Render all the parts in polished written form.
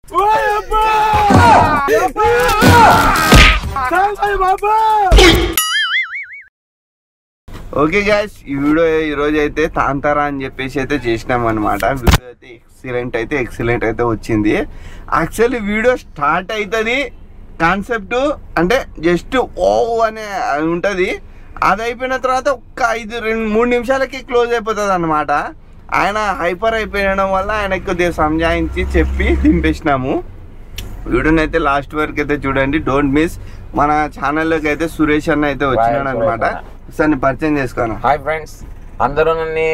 Okay guys, ఈ video ఈ రోజు అయితే తాంతారా అని చెప్పేసి అయితే చేసినాం అనమాట. వీడియో అయితే ఎక్సలెంట్ అయితే వచ్చింది. యాక్చువల్లీ వీడియో స్టార్ట్ అవుతుంది, కాన్సెప్ట్ అంటే జస్ట్ ఓ అనే ఉంటుంది. అది అయిపోయిన తర్వాత ఒక్క 2-3 నిమిషాలకి క్లోజ్ అయిపోతుంది అనమాట. ఆయన హైపర్ అయిపోయడం వల్ల ఆయనకి కొద్దిగా సంజాయించి చెప్పి దింపేసినాము. వీడియోని అయితే లాస్ట్ వరకు అయితే చూడండి, డోంట్ మిస్. మన ఛానల్లోకి అయితే సురేష్ అన్న అయితే వచ్చినాడు అనమాట. సార్ పరిచయం చేసుకోను. హాయ్ ఫ్రెండ్స్, అందరూ నన్ను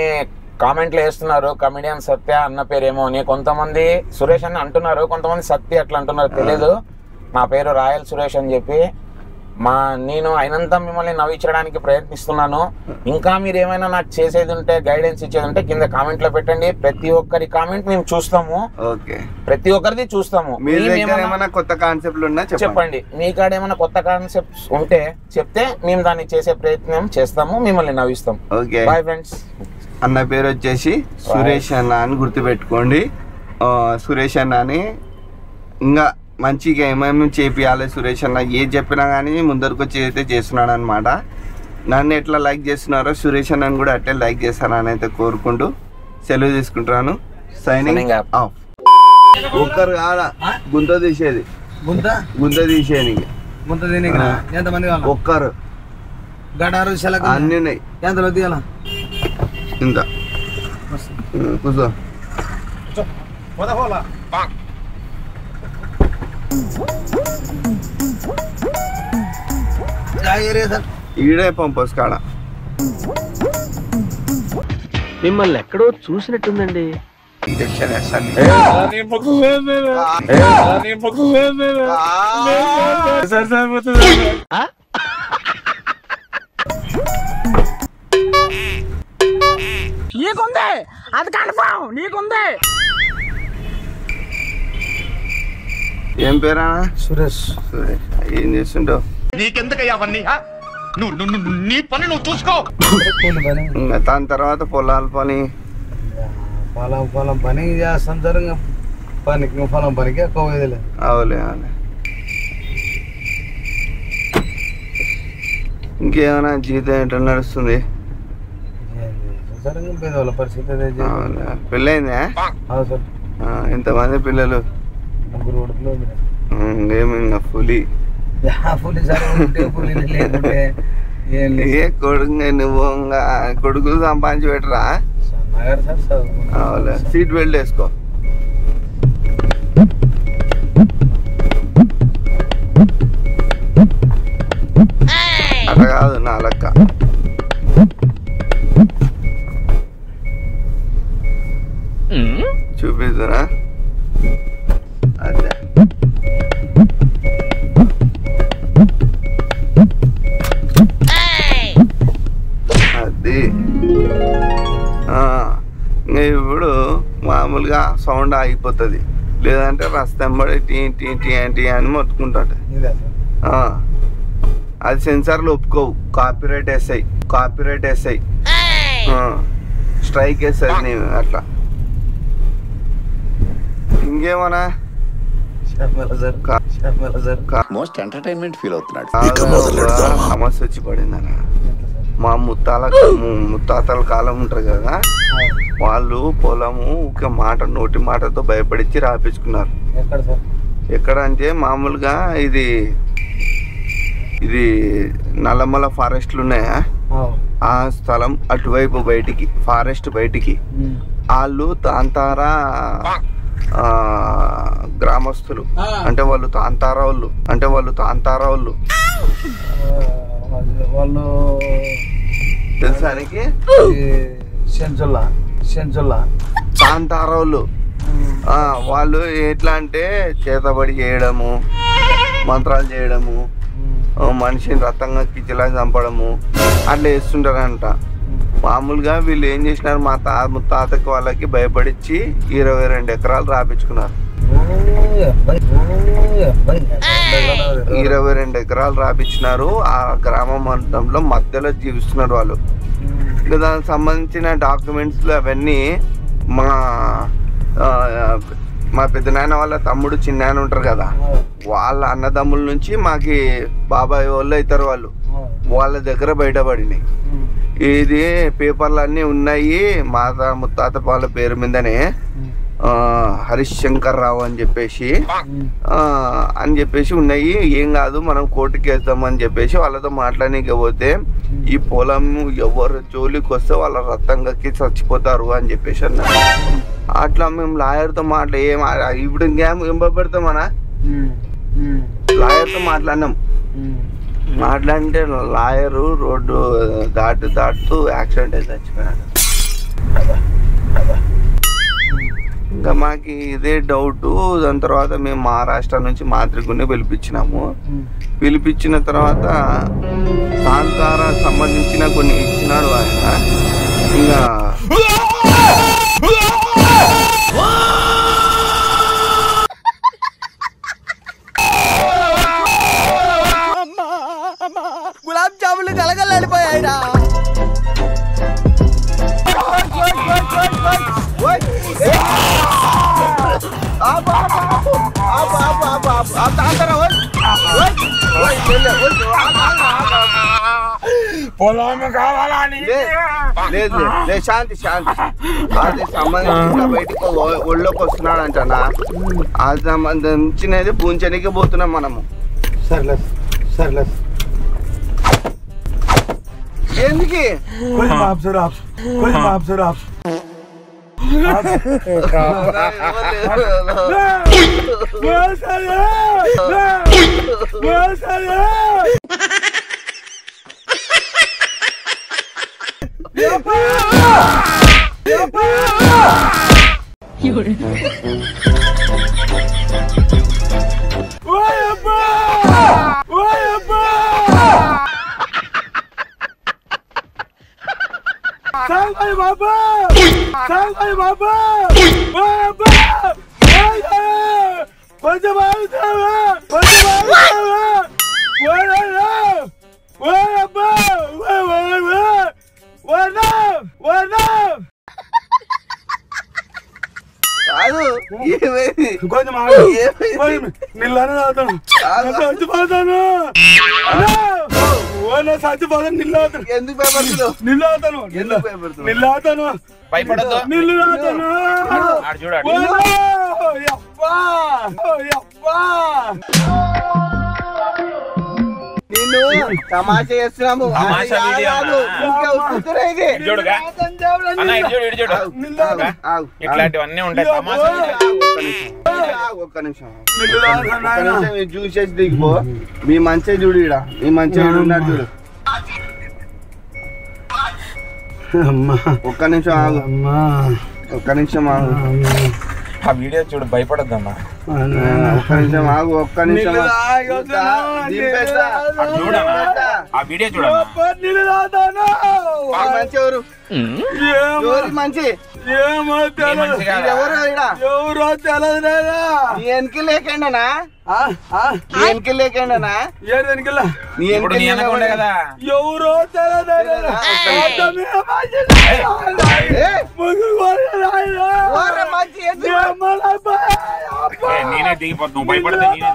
కామెంట్లు వేస్తున్నారు కమెడియన్ సత్య అన్న పేరేమో అని. కొంతమంది సురేష్ అని అంటున్నారు, కొంతమంది సత్య అట్లా అంటున్నారు, తెలియదు. నా పేరు రాయల్ సురేష్ అని చెప్పి. నేను అయినంత మిమ్మల్ని నవ్వించడానికి ప్రయత్నిస్తున్నాను. ఇంకా మీరు ఏమైనా నాకు చేసేది ఉంటే, గైడెన్స్ ఇచ్చేది ఉంటే కింద కామెంట్ లో పెట్టండి. ప్రతి ఒక్కరి కామెంట్ మేము చూస్తాము. ఓకే, ప్రతి ఒక్కరిది చూస్తాము. కొత్త కాన్సెప్ట్లు ఉన్నా చెప్పండి. మీ కాడ ఏమైనా కొత్త కాన్సెప్ట్స్ ఉంటే చెప్తే మేము దాన్ని చేసే ప్రయత్నం చేస్తాము, మిమ్మల్ని నవ్విస్తాం. Okay bye friends. అన్న పేరు వచ్చేసి సురేష్ అన్న అని గుర్తుపెట్టుకోండి. సురేష్ అన్న అని ఇంకా మంచిగా ఏమేమి చేపియాలి సురేష్ అన్న ఏది చెప్పినా కానీ ముందరికి వచ్చి అయితే చేస్తున్నాడు అనమాట. నన్ను ఎట్లా లైక్ చేస్తున్నారో సురేష్ అన్నని కూడా అట్లే లైక్ చేస్తానని అయితే కోరుకుంటూ సెలవు తీసుకుంటున్నాను. Signing off. ఒక్కరు కాదా గుంత తీసేది, గుంత తీసేది ఒక్కరు అన్ని ఉన్నాయి. ఇంత కూర్చో. ఈడే పంపస్ కాడ మిమ్మల్ని ఎక్కడో చూసినట్టుందండి. ఇంజక్షన్ వేస్తాను. నీకుంది, అది కన్ఫర్మ్ నీకుంది. ఏం పేరా? సురేష్. సురేష్, ఏం చేస్తుంటావు? నీకెందుకయ్యా అవన్నీ? నీ పని నువ్వు చూసుకో. దాని తర్వాత పొలాల పని, పొలం పని చేస్తాం సార్. ఇంకా పనికి పొలం పనికి ఎక్కువ అవులే అవులే. ఇంకేమైనా జీవితం ఎట్లా నడుస్తుంది? సార్ ఇంకా పేదవాళ్ళ పరిస్థితి. పెళ్ళైందా? సార్. ఎంతమంది పిల్లలు? 3 కొడుకులు. ఏమి ఇంకా పులి ఏ కొడుకు నువ్వు ఇంకా కొడుకులు సంపాదించి పెట్టరా? అవులే. సీట్ బెల్ట్ వేసుకో. అట్లా కాదు నా లెక్క. చూపిస్తున్నా అదే. అది ఇప్పుడు మామూలుగా సౌండ్ ఆగిపోతుంది, లేదంటే రస్తంబడి టీ టీ టీ టీ అని మొత్తుకుంటాడు. అది సెన్సార్లు ఒప్పుకోవు, కాపీరైట్ వేస్తాయి, స్ట్రైక్ వేస్తుంది నేను అట్లా. ఇంకేమన్నా మోస్ట్ ఎంటర్టైన్మెంట్ ఫీల్ అవుతున్నాడు. సమస్య వచ్చి పడిందన్న. మా ముత్తాతల కాలం ఉంటారు కదా, వాళ్ళు పొలము ఒక నోటి మాటతో భయపడిచ్చి రాపించుకున్నారు. ఎక్కడ అంటే మామూలుగా ఇది నల్లమల ఫారెస్ట్లు ఉన్నాయా, ఆ స్థలం అటువైపు బయటికి, ఫారెస్ట్ బయటికి. వాళ్ళు తాంతారా గ్రామస్తులు, అంటే వాళ్ళు తాంతారా వాళ్ళు తెలుసానికి తాంతారా వాళ్ళు ఎట్లా అంటే చేతబడి చేయడము, మంత్రాలు చేయడము, మనిషిని రక్తంగా కిచ్చిలా చంపడము అట్లా చేస్తుంటారంట. మామూలుగా వీళ్ళు ఏం చేసినారు, మా ముత్తాతకి వాళ్ళకి భయపడిచ్చి 22 ఎకరాలు రాపించుకున్నారు. 22 ఎకరాలు రాపించినారు. ఆ గ్రామం మండలంలో మధ్యలో జీవిస్తున్నారు వాళ్ళు. ఇంకా దానికి సంబంధించిన డాక్యుమెంట్స్లు అవన్నీ మా మా పెద్దనాయన వాళ్ళ తమ్ముడు చిన్నాయన ఉంటారు కదా, వాళ్ళ అన్నదమ్ముల నుంచి మాకి బాబాయ్ వాళ్ళు అవుతారు. వాళ్ళ దగ్గర బయటపడినాయి. ఇది పేపర్లు అన్నీ ఉన్నాయి, మాత ముత్తాత వాళ్ళ పేరు మీదనే హరీష్ శంకర్ రావు అని చెప్పేసి ఉన్నాయి. ఏం కాదు మనం కోర్టుకి వేద్దామని చెప్పేసి వాళ్ళతో మాట్లాడనీకి పోతే, ఈ పొలం ఎవరు జోలికి వస్తే వాళ్ళ రక్తం కక్కి చచ్చిపోతారు అని చెప్పేసి అన్నారు. అట్లా మేము లాయర్తో ఇప్పుడు ఏం పెడతామన్నా, లాయర్తో మాట్లాడితే లాయరు రోడ్డు దాటుతూ యాక్సిడెంట్ అయితే చచ్చిపోయాడు. ఇంకా మాకు ఇదే డౌట్. దాని తర్వాత మేము మహారాష్ట్ర నుంచి మాతృగుని పిలిపించిన తర్వాత కాంతారా సంబంధించిన కొన్ని ఇచ్చినాడు ఆయన. ఇంకా గులాబ్ జాములు కలగలడిపోయాయిరా. పొలం కావాలా? లేదు శాంతి అది సంబంధించిన బయటకు ఒళ్ళోకి వస్తున్నాడు అంటనా, అది సంబంధించినది పూంచనికి పోతున్నాం మనము. సర్లే ఎందుకు భయపడద్దు. నిన్ను తమాషా చేస్తున్నాము. ఇట్లాంటివన్నీ ఉంటాయి. ఒక్క నిమిషం చూసేసి దిగిపో. మీ మంచిగా చూడు, ఇడ మీ మంచిగా ఉన్నారు చూడు. ఒక్క నిమిషం ఆగు. ఆ వీడియో చూడు, భయపడద్దమ్మా. ఒక్క నిమిషం ఆగు. ఆ వీడియో చూడమ్మా. మంచి ఎవరు మంచి ఎవరో తెలియదు. వెనక లేకండనా వెనక లేకండనా కదా ఎవరో తెలియదు. నేనే దిగిపోతు. నువ్వు భయపడితే నేనే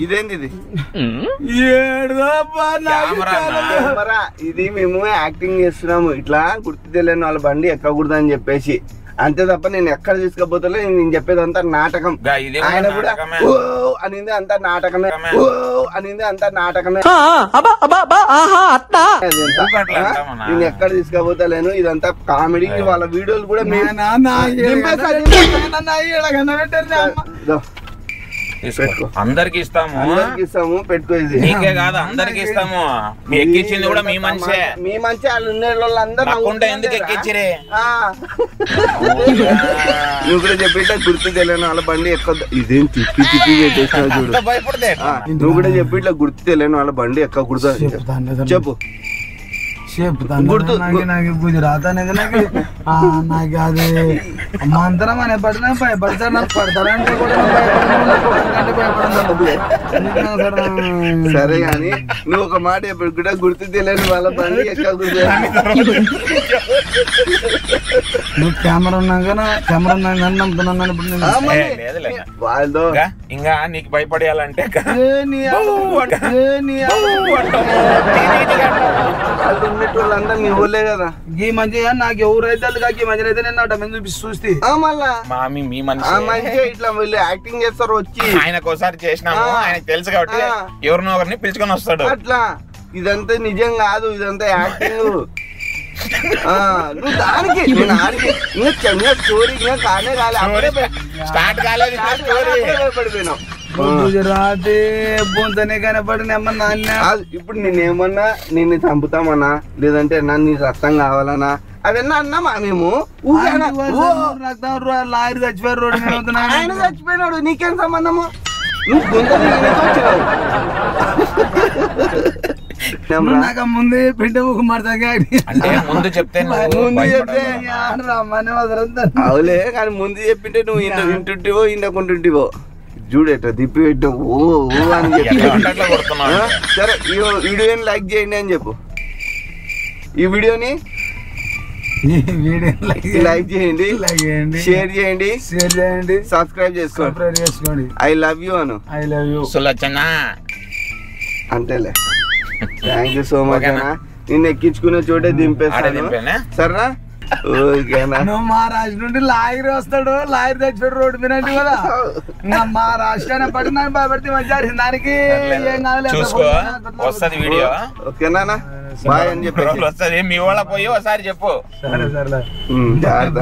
ఇదేంది ఇది? ఇది మేము యాక్టింగ్ చేస్తున్నాము. ఇట్లా గుర్తు తెలియని వాళ్ళ బండి ఎక్కకూడదు అని చెప్పేసి, అంతే తప్ప నేను ఎక్కడ తీసుకపోతలే. నేను చెప్పేదంతా నాటకం. ఆయన కూడా ఓ అనింది అంతా నాటకమే, ఓ అనింది అంతా నాటకమే. నేను ఎక్కడ తీసుకపోతలేను, ఇదంతా కామెడీ. వాళ్ళ వీడియోలు కూడా అందరికి ఇస్తాము. పెట్టుకో. ఇది నీకే కాదు, అందరికి ఇస్తాము. మీ ఎక్కించింది కూడా మీ మంచి. మీ మంచి వాళ్ళు ఉండే వాళ్ళందరూ ఎందుకు ఎక్కించిరే? నువ్వు కూడా చెప్పిట్లా గుర్తు తెలియని వాళ్ళ బండి ఎక్కద్దు. ఇదేం తిప్పి పెట్టేసినా చూడు. భయపడితే నువ్వు కూడా చెప్పి ఇట్లా గుర్తు తెలియని వాళ్ళ బండి ఎక్కకూడదు చెప్పు. చెప్తాను గుర్తు నాకు గుజరాత్ అనేది నాకు అది మంత్రం అనే పడినా భయపడతారు నాకు పడతారంటే కూడా సరే కానీ నువ్వు ఒక మాట ఎప్పుడు కూడా గుర్తు తెలియని వాళ్ళ బండి ఎక్కడ నువ్వు కెమెరా ఉన్నాక నన్ను నమ్ముతున్నాను ఇప్పుడు వాళ్ళతో ఇంకా నీకు భయపడేయాలంటే వాళ్ళు ఉన్నట్టు మీ ఊళ్ళే కదా ఈ మంచిగా నాకు ఎవరైతే ఈ మంచి అయితే నేను అట్ట మీద చూపిస్తూ చూస్తే మళ్ళా మీ మనిషి మంచిగా ఇట్లా వీళ్ళు యాక్టింగ్ చేస్తారు వచ్చి ఆయనకు ఒకసారి చేసినాము ఆయనకు తెలుసు కాబట్టి ఎవరినో ఒకరిని పిలుచుకొని వస్తాడు అట్లా ఇదంతా నిజం కాదు ఇదంతా యాక్టింగ్ నువ్వు దానికి నేను ఆడికి ఇంకా స్టోరీ ఇంకా కానే కాలే స్టార్ట్ కాలేదు పడిపోయినావు గుజరాతీ బొంతనే కనపడిన ఇప్పుడు నేనేమన్నా నిన్ను చంపుతామన్నా లేదంటే నీ రక్తం కావాలన్నా అవన్నీ అన్నామా మేము లారీ చచ్చిపోయారు రోడ్డు ఆయన చచ్చిపోయినాడు నీకేం సంబంధము నువ్వు వచ్చినావు నాకు ముందే పిండ ముఖం ముందు చెప్తే అవులే కానీ ముందు చెప్పింటే నువ్వు ఇంటుంటివో ఇండకుంటుంటివో చూడేట తిప్పి పెట్టావు ఓ అని చెప్పి సరే ఈ వీడియోని లైక్ చేయండి అని చెప్పు ఈ వీడియోని లైక్ చేయండి షేర్ చేయండి సబ్స్క్రైబ్ చేసుకోండి ఐ లవ్ యూ అను సులచనా అంతేలే థ్యాంక్ యూ సో మచ్ అన్న నిన్ను ఎక్కించుకునే చోటే దింపేస్తాను సరేనా ఓకేనా నువ్వు మహారాష్ట్ర నుండి లాయర్ వస్తాడు లాయర్ తెచ్చాడు రోడ్డు మీద కదా మహారాష్ట్ర పడి నన్ను భయపడితే మంచిగా దానికి వస్తుంది వీడియో ఓకేనా బాయ్ అని చెప్పి వస్తుంది మీ వాళ్ళ పోయి ఒకసారి చెప్పు సరే సరే జాగ్రత్త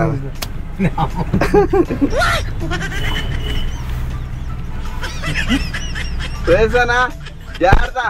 జాగ్రత్త